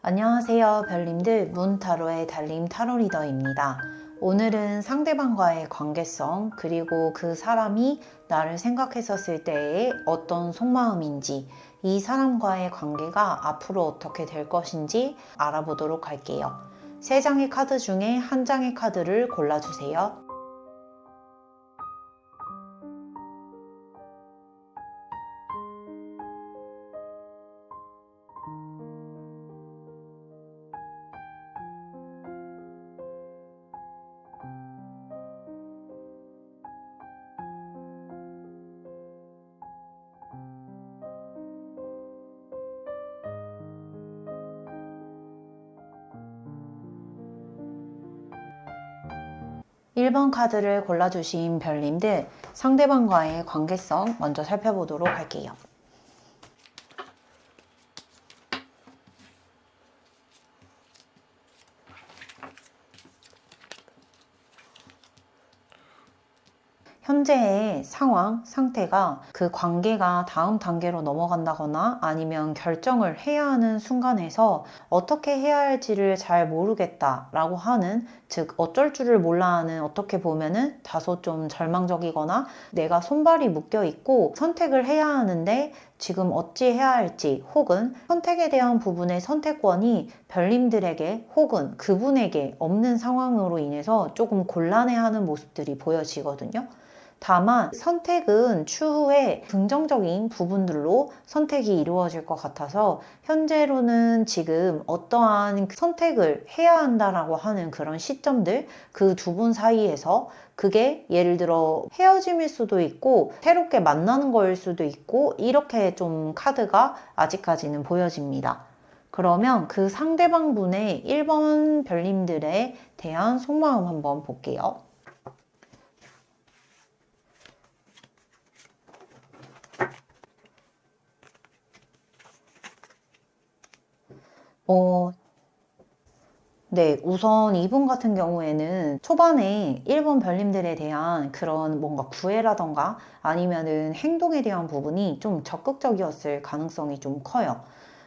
안녕하세요, 별님들. 문타로의 달님 타로 리더입니다. 오늘은 상대방과의 관계성, 그리고 그 사람이 나를 생각했었을 때의 어떤 속마음인지, 이 사람과의 관계가 앞으로 어떻게 될 것인지 알아보도록 할게요. 3장의 카드 중에 한 장의 카드를 골라주세요. 1번 카드를 골라주신 별님들, 상대방과의 관계성 먼저 살펴보도록 할게요. 현재의 상황, 상태가 그 관계가 다음 단계로 넘어간다거나 아니면 결정을 해야 하는 순간에서 어떻게 해야 할지를 잘 모르겠다라고 하는, 즉 어쩔 줄을 몰라 하는, 어떻게 보면은 다소 좀 절망적이거나 내가 손발이 묶여 있고 선택을 해야 하는데 지금 어찌 해야 할지, 혹은 선택에 대한 부분의 선택권이 별님들에게 혹은 그분에게 없는 상황으로 인해서 조금 곤란해하는 모습들이 보여지거든요. 다만 선택은 추후에 긍정적인 부분들로 선택이 이루어질 것 같아서 현재로는 지금 어떠한 선택을 해야 한다라고 하는 그런 시점들, 그 두 분 사이에서 그게 예를 들어 헤어짐일 수도 있고 새롭게 만나는 거일 수도 있고, 이렇게 좀 카드가 아직까지는 보여집니다. 그러면 그 상대방 분의 1번 별님들에 대한 속마음 한번 볼게요. 네, 우선 이분 같은 경우에는 초반에 1번 별님들에 대한 그런 뭔가 구애라던가 아니면은 행동에 대한 부분이 좀 적극적이었을 가능성이 좀 커요.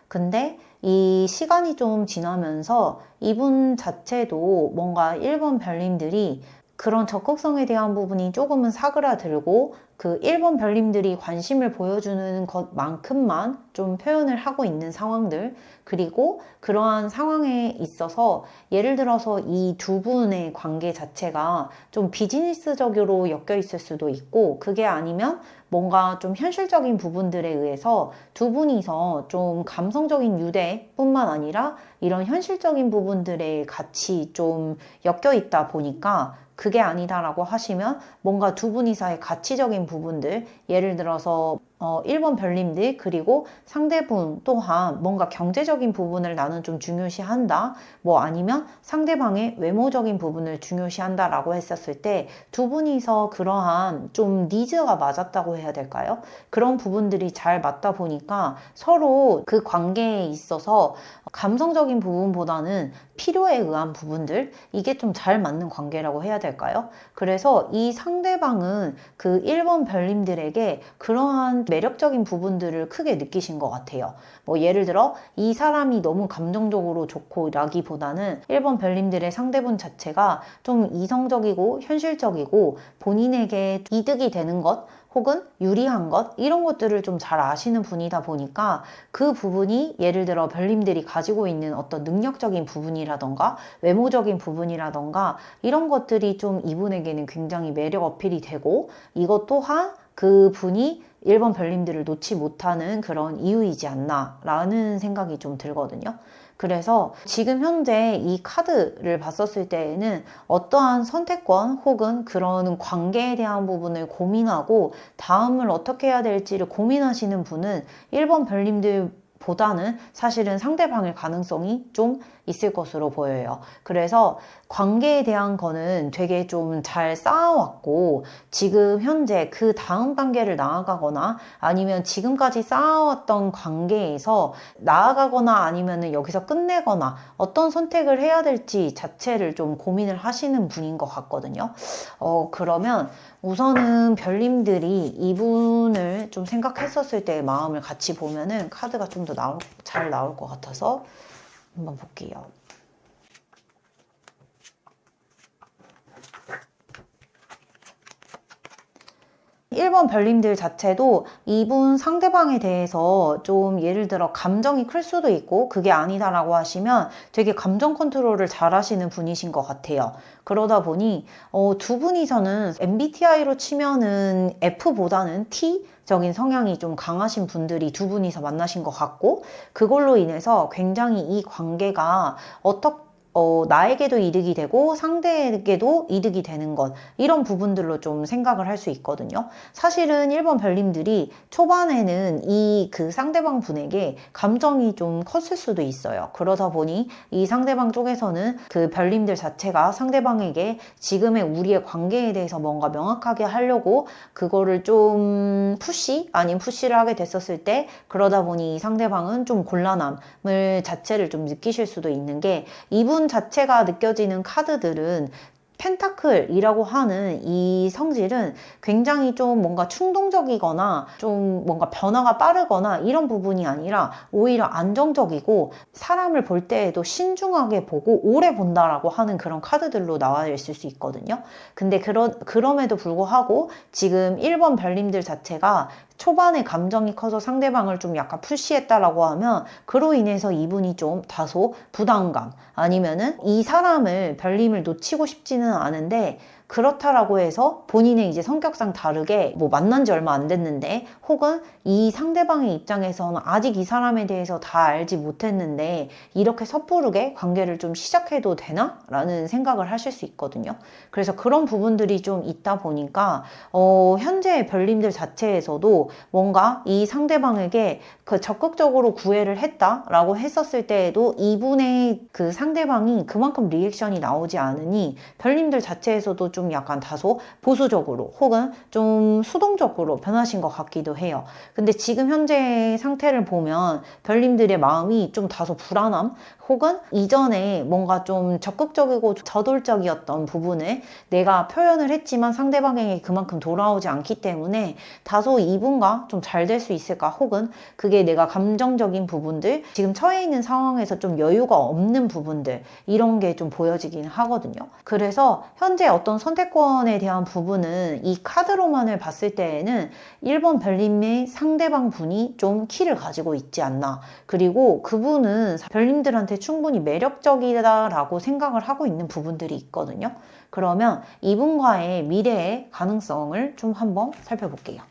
근데 이 시간이 좀 지나면서 이분 자체도 뭔가 1번 별님들이 그런 적극성에 대한 부분이 조금은 사그라들고, 그 1번 별님들이 관심을 보여주는 것만큼만 좀 표현을 하고 있는 상황들, 그리고 그러한 상황에 있어서 예를 들어서 이 두 분의 관계 자체가 좀 비즈니스적으로 엮여 있을 수도 있고, 그게 아니면 뭔가 좀 현실적인 부분들에 의해서 두 분이서 좀 감성적인 유대뿐만 아니라 이런 현실적인 부분들에 같이 좀 엮여 있다 보니까, 그게 아니다라고 하시면 뭔가 두 분이서의 가치적인 부분들, 예를 들어서 1번 별님들 그리고 상대분 또한 뭔가 경제적인 부분을 나는 좀 중요시한다, 뭐 아니면 상대방의 외모적인 부분을 중요시한다 라고 했었을 때 두 분이서 그러한 좀 니즈가 맞았다고 해야 될까요? 그런 부분들이 잘 맞다 보니까 서로 그 관계에 있어서 감성적인 부분보다는 필요에 의한 부분들, 이게 좀 잘 맞는 관계라고 해야 될까요? 그래서 이 상대방은 그 1번 별님들에게 그러한 매력적인 부분들을 크게 느끼신 것 같아요. 뭐 예를 들어 이 사람이 너무 감정적으로 좋고 라기보다는 1번 별님들의 상대분 자체가 좀 이성적이고 현실적이고 본인에게 이득이 되는 것 혹은 유리한 것, 이런 것들을 좀 잘 아시는 분이다 보니까 그 부분이 예를 들어 별님들이 가지고 있는 어떤 능력적인 부분이라던가 외모적인 부분이라던가 이런 것들이 좀 이분에게는 굉장히 매력 어필이 되고, 이것 또한 그 분이 1번 별님들을 놓지 못하는 그런 이유이지 않나 라는 생각이 좀 들거든요. 그래서 지금 현재 이 카드를 봤었을 때에는 어떠한 선택권 혹은 그런 관계에 대한 부분을 고민하고 다음을 어떻게 해야 될지를 고민하시는 분은 1번 별님들 보다는 사실은 상대방일 가능성이 좀 있을 것으로 보여요. 그래서 관계에 대한 거는 되게 좀 잘 쌓아왔고, 지금 현재 그 다음 단계를 나아가거나 아니면 지금까지 쌓아왔던 관계에서 나아가거나 아니면 여기서 끝내거나 어떤 선택을 해야 될지 자체를 좀 고민을 하시는 분인 것 같거든요. 그러면 우선은 별님들이 이분을 좀 생각했었을 때의 마음을 같이 보면은 카드가 좀 더 잘 나올 것 같아서 한번 볼게요. 1번 별님들 자체도 이분 상대방에 대해서 좀 예를 들어 감정이 클 수도 있고 그게 아니다라고 하시면 되게 감정 컨트롤을 잘 하시는 분이신 것 같아요. 그러다 보니 두 분이서는 MBTI로 치면은 F보다는 T적인 성향이 좀 강하신 분들이 두 분이서 만나신 것 같고 그걸로 인해서 굉장히 이 관계가 나에게도 이득이 되고 상대에게도 이득이 되는 것 이런 부분들로 좀 생각을 할 수 있거든요. 사실은 1번 별님들이 초반에는 이 그 상대방 분에게 감정이 좀 컸을 수도 있어요. 그러다 보니 이 상대방 쪽에서는 그 별님들 자체가 상대방에게 지금의 우리의 관계에 대해서 뭔가 명확하게 하려고 그거를 좀 푸시 아닌 푸시를 하게 됐었을 때 그러다 보니 이 상대방은 좀 곤란함을 자체를 좀 느끼실 수도 있는 게 이분 자체가 느껴지는 카드들은 펜타클이라고 하는 이 성질은 굉장히 좀 뭔가 충동적이거나 좀 뭔가 변화가 빠르거나 이런 부분이 아니라 오히려 안정적이고 사람을 볼 때에도 신중하게 보고 오래 본다라고 하는 그런 카드들로 나와 있을 수 있거든요. 근데 그럼에도 불구하고 지금 1번 별님들 자체가 초반에 감정이 커서 상대방을 좀 약간 푸시했다라고 하면 그로 인해서 이분이 좀 다소 부담감 아니면은 이 사람을 별님을 놓치고 싶지는 않은데 그렇다라고 해서 본인의 이제 성격상 다르게 뭐 만난 지 얼마 안 됐는데 혹은 이 상대방의 입장에서는 아직 이 사람에 대해서 다 알지 못했는데 이렇게 섣부르게 관계를 좀 시작해도 되나? 라는 생각을 하실 수 있거든요. 그래서 그런 부분들이 좀 있다 보니까 현재 별님들 자체에서도 뭔가 이 상대방에게 그 적극적으로 구애를 했다라고 했었을 때에도 이분의 그 상대방이 그만큼 리액션이 나오지 않으니 별님들 자체에서도 좀 약간 다소 보수적으로 혹은 좀 수동적으로 변하신 것 같기도 해요. 근데 지금 현재 상태를 보면 별님들의 마음이 좀 다소 불안함 혹은 이전에 뭔가 좀 적극적이고 저돌적이었던 부분을 내가 표현을 했지만 상대방에게 그만큼 돌아오지 않기 때문에 다소 이분과 좀 잘 될 수 있을까 혹은 그게 내가 감정적인 부분들 지금 처해 있는 상황에서 좀 여유가 없는 부분들 이런 게 좀 보여지긴 하거든요. 그래서 현재 어떤 선택권에 대한 부분은 이 카드로만을 봤을 때에는 1번 별님의 상대방 분이 좀 키를 가지고 있지 않나. 그리고 그분은 별님들한테 충분히 매력적이다라고 생각을 하고 있는 부분들이 있거든요. 그러면 이분과의 미래의 가능성을 좀 한번 살펴볼게요.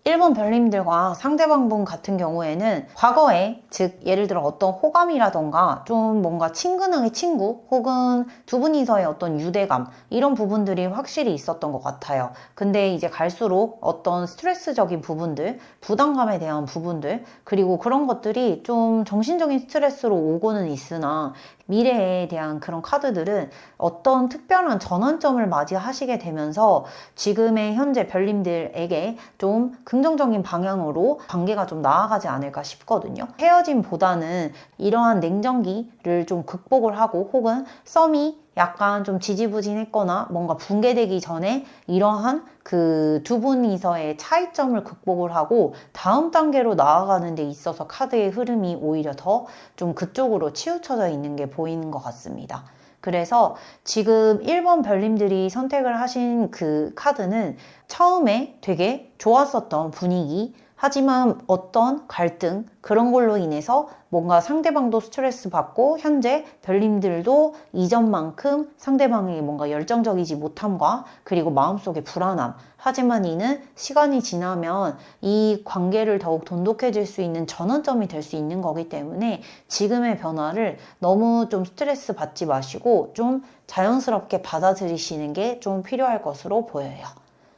1번 별님들과 상대방분 같은 경우에는 과거에 즉 예를 들어 어떤 호감이라던가 좀 뭔가 친근하게 친구 혹은 두 분이서의 어떤 유대감 이런 부분들이 확실히 있었던 것 같아요. 근데 이제 갈수록 어떤 스트레스적인 부분들, 부담감에 대한 부분들 그리고 그런 것들이 좀 정신적인 스트레스로 오고는 있으나 미래에 대한 그런 카드들은 어떤 특별한 전환점을 맞이하시게 되면서 지금의 현재 별님들에게 좀 긍정적인 방향으로 관계가 좀 나아가지 않을까 싶거든요. 헤어짐보다는 이러한 냉정기를 좀 극복을 하고 혹은 썸이 약간 좀 지지부진했거나 뭔가 붕괴되기 전에 이러한 그 두 분이서의 차이점을 극복을 하고 다음 단계로 나아가는 데 있어서 카드의 흐름이 오히려 더 좀 그쪽으로 치우쳐져 있는 게 보이는 것 같습니다. 그래서 지금 1번 별님들이 선택을 하신 그 카드는 처음에 되게 좋았었던 분위기, 하지만 어떤 갈등, 그런 걸로 인해서 뭔가 상대방도 스트레스 받고 현재 별님들도 이전만큼 상대방에게 뭔가 열정적이지 못함과 그리고 마음속에 불안함. 하지만 이는 시간이 지나면 이 관계를 더욱 돈독해질 수 있는 전환점이 될 수 있는 거기 때문에 지금의 변화를 너무 좀 스트레스 받지 마시고 좀 자연스럽게 받아들이시는 게 좀 필요할 것으로 보여요.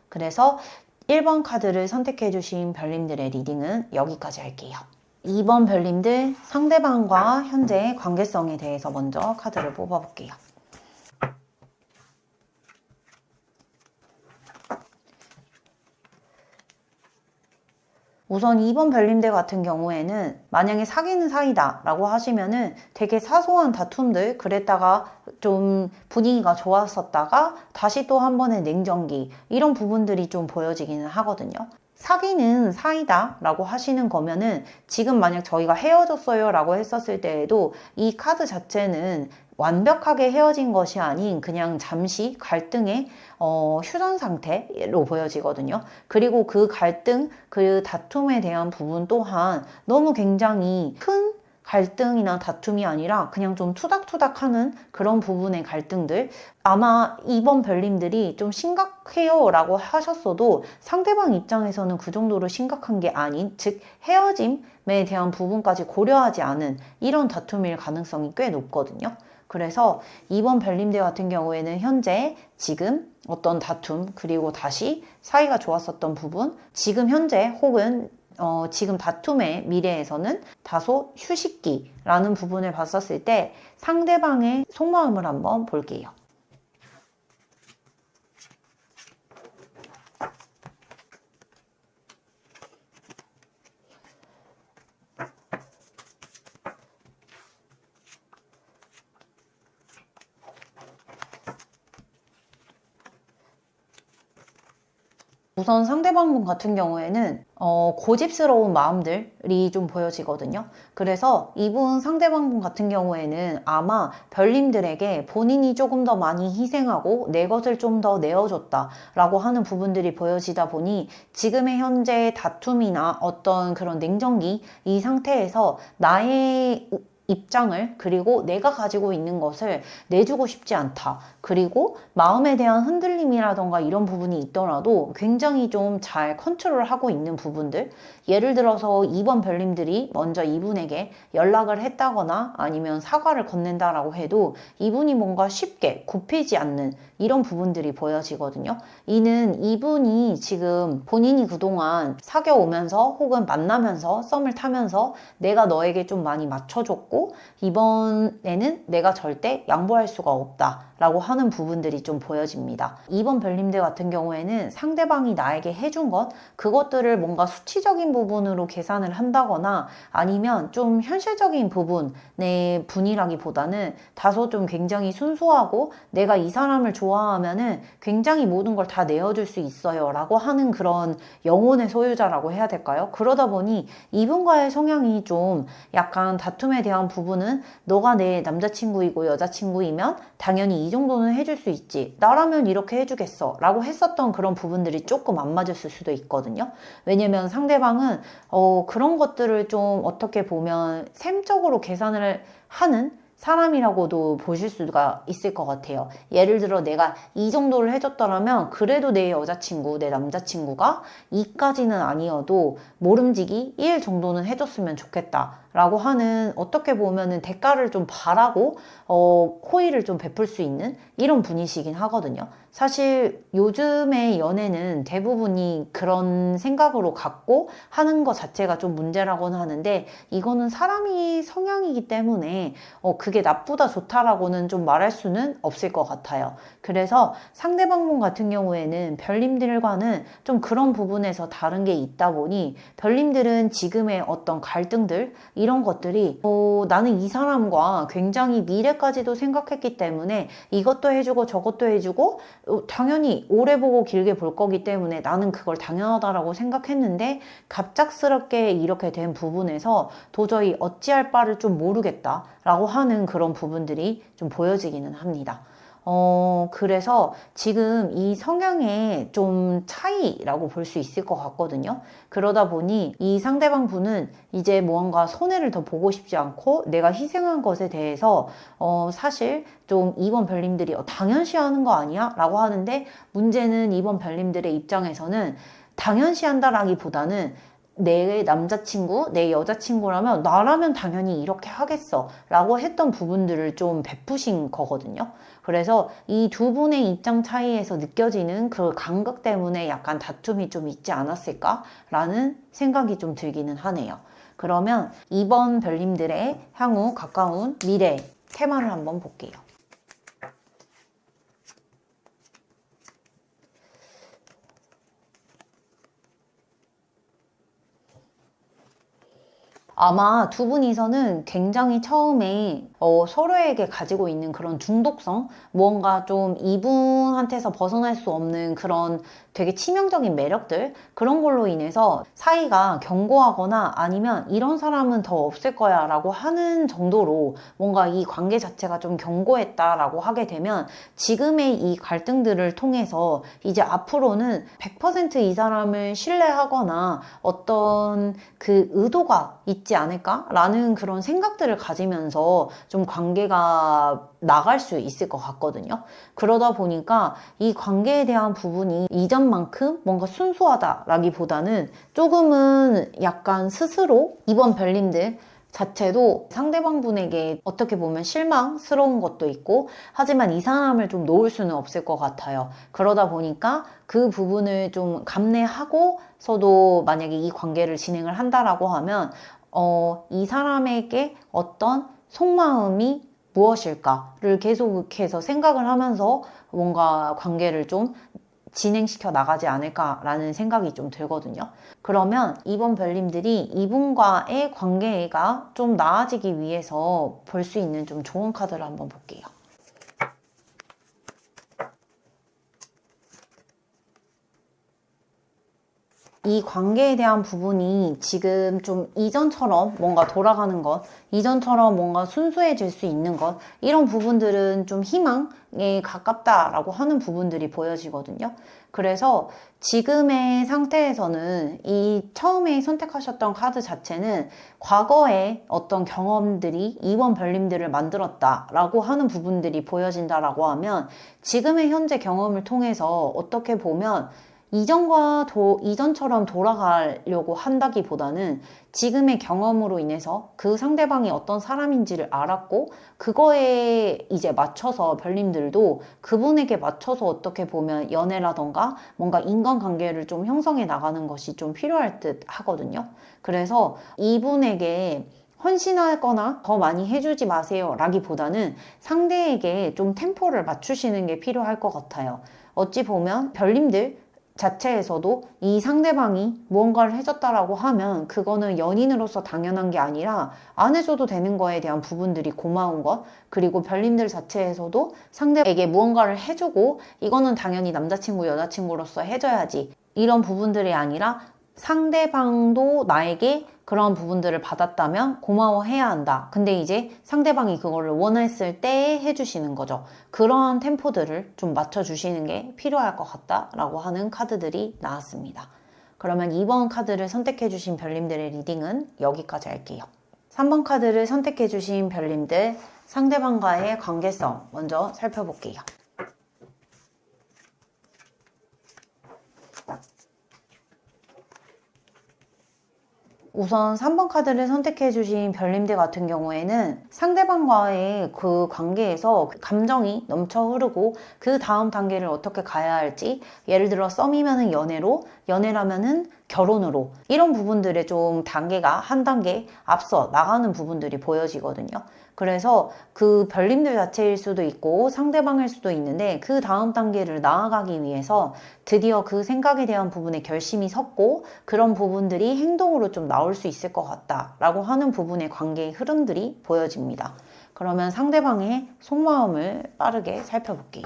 그래서 1번 카드를 선택해 주신 별님들의 리딩은 여기까지 할게요. 2번 별님들 상대방과 현재의 관계성에 대해서 먼저 카드를 뽑아볼게요. 우선 2번 별님들 같은 경우에는 만약에 사귀는 사이다 라고 하시면은 되게 사소한 다툼들 그랬다가 좀 분위기가 좋았었다가 다시 또 한 번의 냉전기 이런 부분들이 좀 보여지기는 하거든요. 사귀는 사이다 라고 하시는 거면은 지금 만약 저희가 헤어졌어요 라고 했었을 때에도 이 카드 자체는 완벽하게 헤어진 것이 아닌 그냥 잠시 갈등의 휴전 상태로 보여지거든요. 그리고 그 갈등, 그 다툼에 대한 부분 또한 너무 굉장히 큰 갈등이나 다툼이 아니라 그냥 좀 투닥투닥하는 그런 부분의 갈등들. 아마 이번 별님들이 좀 심각해요 라고 하셨어도 상대방 입장에서는 그 정도로 심각한 게 아닌, 즉 헤어짐에 대한 부분까지 고려하지 않은 이런 다툼일 가능성이 꽤 높거든요. 그래서 이번 별님들 같은 경우에는 현재 지금 어떤 다툼 그리고 다시 사이가 좋았었던 부분, 지금 현재 혹은 지금 다툼의 미래에서는 다소 휴식기라는 부분을 봤었을 때 상대방의 속마음을 한번 볼게요. 우선 상대방분 같은 경우에는 고집스러운 마음들이 좀 보여지거든요. 그래서 이분 상대방분 같은 경우에는 아마 별님들에게 본인이 조금 더 많이 희생하고 내 것을 좀 더 내어줬다 라고 하는 부분들이 보여지다 보니 지금의 현재 다툼이나 어떤 그런 냉정기 이 상태에서 나의 입장을 그리고 내가 가지고 있는 것을 내주고 싶지 않다. 그리고 마음에 대한 흔들림이라던가 이런 부분이 있더라도 굉장히 좀 잘 컨트롤하고 있는 부분들, 예를 들어서 이번 별님들이 먼저 이분에게 연락을 했다거나 아니면 사과를 건넨다라고 해도 이분이 뭔가 쉽게 굽히지 않는 이런 부분들이 보여지거든요. 이는 이분이 지금 본인이 그동안 사귀어 오면서 혹은 만나면서 썸을 타면서 내가 너에게 좀 많이 맞춰줬고 이번에는 내가 절대 양보할 수가 없다 라고 하는 부분들이 좀 보여집니다. 이번 별님들 같은 경우에는 상대방이 나에게 해준 것, 그것들을 뭔가 수치적인 부분으로 계산을 한다거나 아니면 좀 현실적인 부분의 분이라기보다는 다소 좀 굉장히 순수하고 내가 이 사람을 좋아하면은 굉장히 모든 걸 다 내어줄 수 있어요 라고 하는 그런 영혼의 소유자라고 해야 될까요? 그러다 보니 이분과의 성향이 좀 약간 다툼에 대한 부분은 너가 내 남자친구이고 여자친구이면 당연히 이 정도는 해줄 수 있지. 나라면 이렇게 해주겠어. 라고 했었던 그런 부분들이 조금 안 맞았을 수도 있거든요. 왜냐면 상대방은 그런 것들을 좀 어떻게 보면 셈적으로 계산을 하는 사람이라고도 보실 수가 있을 것 같아요. 예를 들어 내가 이 정도를 해줬더라면 그래도 내 여자친구, 내 남자친구가 이까지는 아니어도 모름지기 1 정도는 해줬으면 좋겠다. 라고 하는 어떻게 보면은 대가를 좀 바라고 호의를 좀 베풀 수 있는 이런 분이시긴 하거든요. 사실 요즘의 연애는 대부분이 그런 생각으로 갖고 하는 것 자체가 좀 문제라고는 하는데 이거는 사람이 성향이기 때문에 그게 나쁘다 좋다라고는 좀 말할 수는 없을 것 같아요. 그래서 상대방분 같은 경우에는 별님들과는 좀 그런 부분에서 다른 게 있다 보니 별님들은 지금의 어떤 갈등들 이런 것들이 나는 이 사람과 굉장히 미래까지도 생각했기 때문에 이것도 해주고 저것도 해주고 당연히 오래 보고 길게 볼 거기 때문에 나는 그걸 당연하다라고 생각했는데 갑작스럽게 이렇게 된 부분에서 도저히 어찌할 바를 좀 모르겠다라고 하는 그런 부분들이 좀 보여지기는 합니다. 그래서 지금 이 성향의 좀 차이라고 볼 수 있을 것 같거든요. 그러다 보니 이 상대방 분은 이제 무언가 손해를 더 보고 싶지 않고 내가 희생한 것에 대해서 사실 좀 이번 별님들이 당연시하는 거 아니야? 라고 하는데 문제는 이번 별님들의 입장에서는 당연시한다라기보다는 내 남자친구, 내 여자친구라면 나라면 당연히 이렇게 하겠어 라고 했던 부분들을 좀 베푸신 거거든요. 그래서 이 두 분의 입장 차이에서 느껴지는 그 간극 때문에 약간 다툼이 좀 있지 않았을까라는 생각이 좀 들기는 하네요. 그러면 이번 별님들의 향후 가까운 미래 테마를 한번 볼게요. 아마 두 분이서는 굉장히 처음에 서로에게 가지고 있는 그런 중독성, 무언가 좀 이분한테서 벗어날 수 없는 그런 되게 치명적인 매력들, 그런 걸로 인해서 사이가 견고하거나 아니면 이런 사람은 더 없을 거야 라고 하는 정도로 뭔가 이 관계 자체가 좀 견고했다라고 하게 되면 지금의 이 갈등들을 통해서 이제 앞으로는 100% 이 사람을 신뢰하거나 어떤 그 의도가 있지 않을까라는 그런 생각들을 가지면서 좀 관계가 나갈 수 있을 것 같거든요. 그러다 보니까 이 관계에 대한 부분이 이전만큼 뭔가 순수하다라기보다는 조금은 약간 스스로 이번 별님들 자체도 상대방 분에게 어떻게 보면 실망스러운 것도 있고, 하지만 이 사람을 좀 놓을 수는 없을 것 같아요. 그러다 보니까 그 부분을 좀 감내하고서도 만약에 이 관계를 진행을 한다라고 하면 이 사람에게 어떤 속마음이 무엇일까를 계속해서 생각을 하면서 뭔가 관계를 좀 진행시켜 나가지 않을까라는 생각이 좀 들거든요. 그러면 이번 별님들이 이분과의 관계가 좀 나아지기 위해서 볼 수 있는 좀 좋은 카드를 한번 볼게요. 이 관계에 대한 부분이 지금 좀 이전처럼 뭔가 돌아가는 것, 이전처럼 뭔가 순수해질 수 있는 것, 이런 부분들은 좀 희망에 가깝다라고 하는 부분들이 보여지거든요. 그래서 지금의 상태에서는 이 처음에 선택하셨던 카드 자체는 과거의 어떤 경험들이 이번 별님들을 만들었다라고 하는 부분들이 보여진다라고 하면 지금의 현재 경험을 통해서 어떻게 보면 이전처럼 돌아가려고 한다기보다는 지금의 경험으로 인해서 그 상대방이 어떤 사람인지를 알았고, 그거에 이제 맞춰서 별님들도 그분에게 맞춰서 어떻게 보면 연애라던가 뭔가 인간관계를 좀 형성해 나가는 것이 좀 필요할 듯 하거든요. 그래서 이분에게 헌신하거나 더 많이 해주지 마세요 라기보다는 상대에게 좀 템포를 맞추시는 게 필요할 것 같아요. 어찌 보면 별님들 자체에서도 이 상대방이 무언가를 해줬다라고 하면 그거는 연인으로서 당연한 게 아니라 안 해줘도 되는 거에 대한 부분들이 고마운 것, 그리고 별님들 자체에서도 상대에게 무언가를 해주고 이거는 당연히 남자친구, 여자친구로서 해줘야지, 이런 부분들이 아니라 상대방도 나에게 그런 부분들을 받았다면 고마워해야 한다. 근데 이제 상대방이 그거를 원했을 때 해주시는 거죠. 그런 템포들을 좀 맞춰주시는 게 필요할 것 같다라고 하는 카드들이 나왔습니다. 그러면 2번 카드를 선택해주신 별님들의 리딩은 여기까지 할게요. 3번 카드를 선택해주신 별님들, 상대방과의 관계성 먼저 살펴볼게요. 우선 3번 카드를 선택해주신 별님들 같은 경우에는 상대방과의 그 관계에서 감정이 넘쳐 흐르고 그 다음 단계를 어떻게 가야 할지, 예를 들어 썸이면은 연애로, 연애라면은 결혼으로, 이런 부분들의 좀 단계가 한 단계 앞서 나가는 부분들이 보여지거든요. 그래서 그 별님들 자체일 수도 있고 상대방일 수도 있는데 그 다음 단계를 나아가기 위해서 드디어 그 생각에 대한 부분에 결심이 섰고 그런 부분들이 행동으로 좀 나올 수 있을 것 같다라고 하는 부분의 관계의 흐름들이 보여집니다. 그러면 상대방의 속마음을 빠르게 살펴볼게요.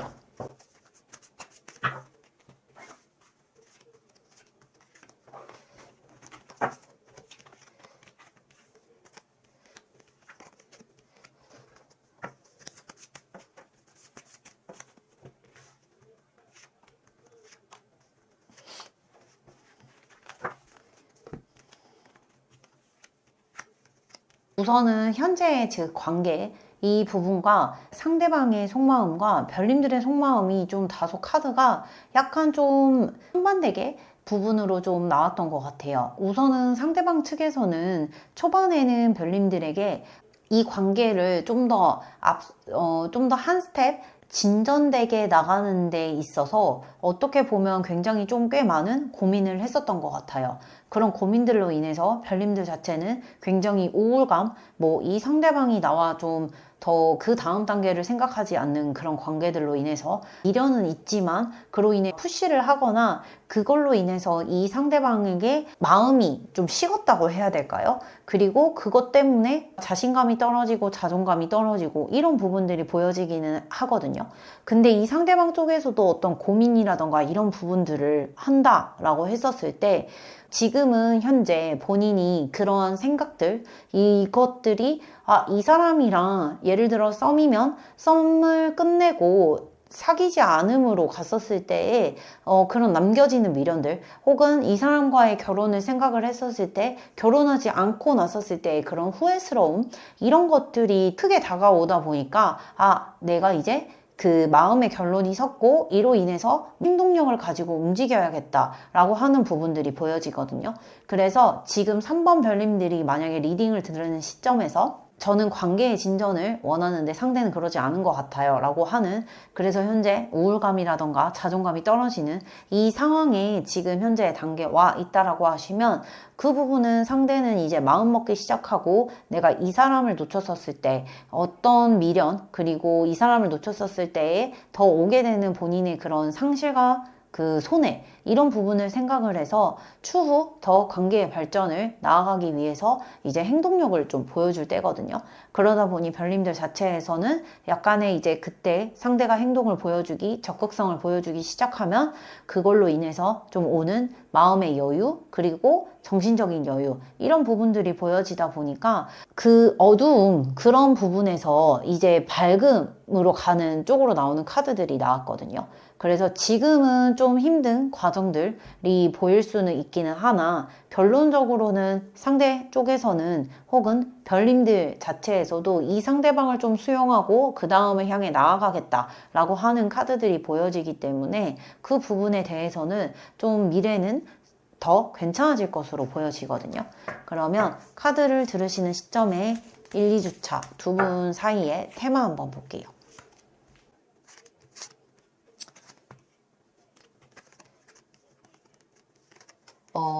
우선은 현재의 즉 관계, 이 부분과 상대방의 속마음과 별님들의 속마음이 좀 다소 카드가 약간 좀 상반되게 부분으로 좀 나왔던 것 같아요. 우선은 상대방 측에서는 초반에는 별님들에게 이 관계를 좀 더 한 스텝 진전되게 나가는 데 있어서 어떻게 보면 굉장히 좀 꽤 많은 고민을 했었던 것 같아요. 그런 고민들로 인해서 별님들 자체는 굉장히 우울감, 뭐 이 상대방이 나와 좀 더 그 다음 단계를 생각하지 않는 그런 관계들로 인해서 미련은 있지만 그로 인해 푸시를 하거나 그걸로 인해서 이 상대방에게 마음이 좀 식었다고 해야 될까요? 그리고 그것 때문에 자신감이 떨어지고 자존감이 떨어지고 이런 부분들이 보여지기는 하거든요. 근데 이 상대방 쪽에서도 어떤 고민이라던가 이런 부분들을 한다라고 했었을 때 지금은 현재 본인이 그러한 생각들, 이것들이 이 사람이랑 예를 들어 썸이면 썸을 끝내고 사귀지 않음으로 갔었을 때에 그런 남겨지는 미련들 혹은 이 사람과의 결혼을 생각을 했었을 때 결혼하지 않고 났었을 때의 그런 후회스러움 이런 것들이 크게 다가오다 보니까 내가 이제 그 마음의 결론이 섰고 이로 인해서 행동력을 가지고 움직여야겠다라고 하는 부분들이 보여지거든요. 그래서 지금 3번 별님들이 만약에 리딩을 들으는 시점에서 저는 관계의 진전을 원하는데 상대는 그러지 않은 것 같아요 라고 하는, 그래서 현재 우울감이라던가 자존감이 떨어지는 이 상황에 지금 현재의 단계에 와 있다라고 하시면 그 부분은 상대는 이제 마음 먹기 시작하고 내가 이 사람을 놓쳤었을 때 어떤 미련 그리고 이 사람을 놓쳤었을 때에 더 오게 되는 본인의 그런 상실과 그 손해 이런 부분을 생각을 해서 추후 더 관계의 발전을 나아가기 위해서 이제 행동력을 좀 보여줄 때거든요. 그러다 보니 별님들 자체에서는 약간의 이제 그때 상대가 행동을 보여주기, 적극성을 보여주기 시작하면 그걸로 인해서 좀 오는 마음의 여유 그리고 정신적인 여유 이런 부분들이 보여지다 보니까 그 어두움 그런 부분에서 이제 밝음으로 가는 쪽으로 나오는 카드들이 나왔거든요. 그래서 지금은 좀 힘든 과정들이 보일 수는 있기는 하나 결론적으로는 상대 쪽에서는 혹은 별님들 자체에서도 이 상대방을 좀 수용하고 그 다음을 향해 나아가겠다라고 하는 카드들이 보여지기 때문에 그 부분에 대해서는 좀 미래는 더 괜찮아질 것으로 보여지거든요. 그러면 카드를 들으시는 시점에 1, 2주차 두 분 사이의 테마 한번 볼게요.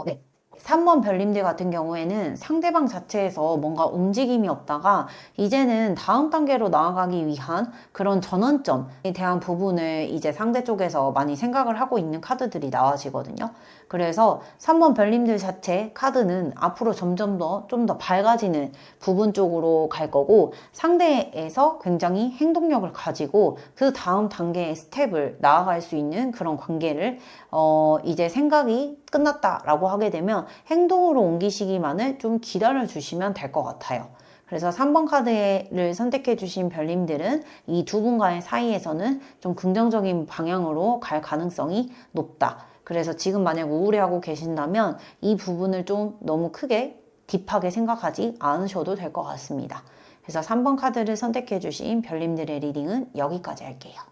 네. 3번 별님들 같은 경우에는 상대방 자체에서 뭔가 움직임이 없다가 이제는 다음 단계로 나아가기 위한 그런 전환점에 대한 부분을 이제 상대 쪽에서 많이 생각을 하고 있는 카드들이 나와지거든요. 그래서 3번 별님들 자체 카드는 앞으로 점점 더 좀 더 밝아지는 부분 쪽으로 갈 거고 상대에서 굉장히 행동력을 가지고 그 다음 단계의 스텝을 나아갈 수 있는 그런 관계를 이제 생각이 끝났다라고 하게 되면 행동으로 옮기시기만을 좀 기다려 주시면 될 것 같아요. 그래서 3번 카드를 선택해 주신 별님들은 이 두 분과의 사이에서는 좀 긍정적인 방향으로 갈 가능성이 높다. 그래서 지금 만약 우울해하고 계신다면 이 부분을 좀 너무 크게 딥하게 생각하지 않으셔도 될 것 같습니다. 그래서 3번 카드를 선택해 주신 별님들의 리딩은 여기까지 할게요.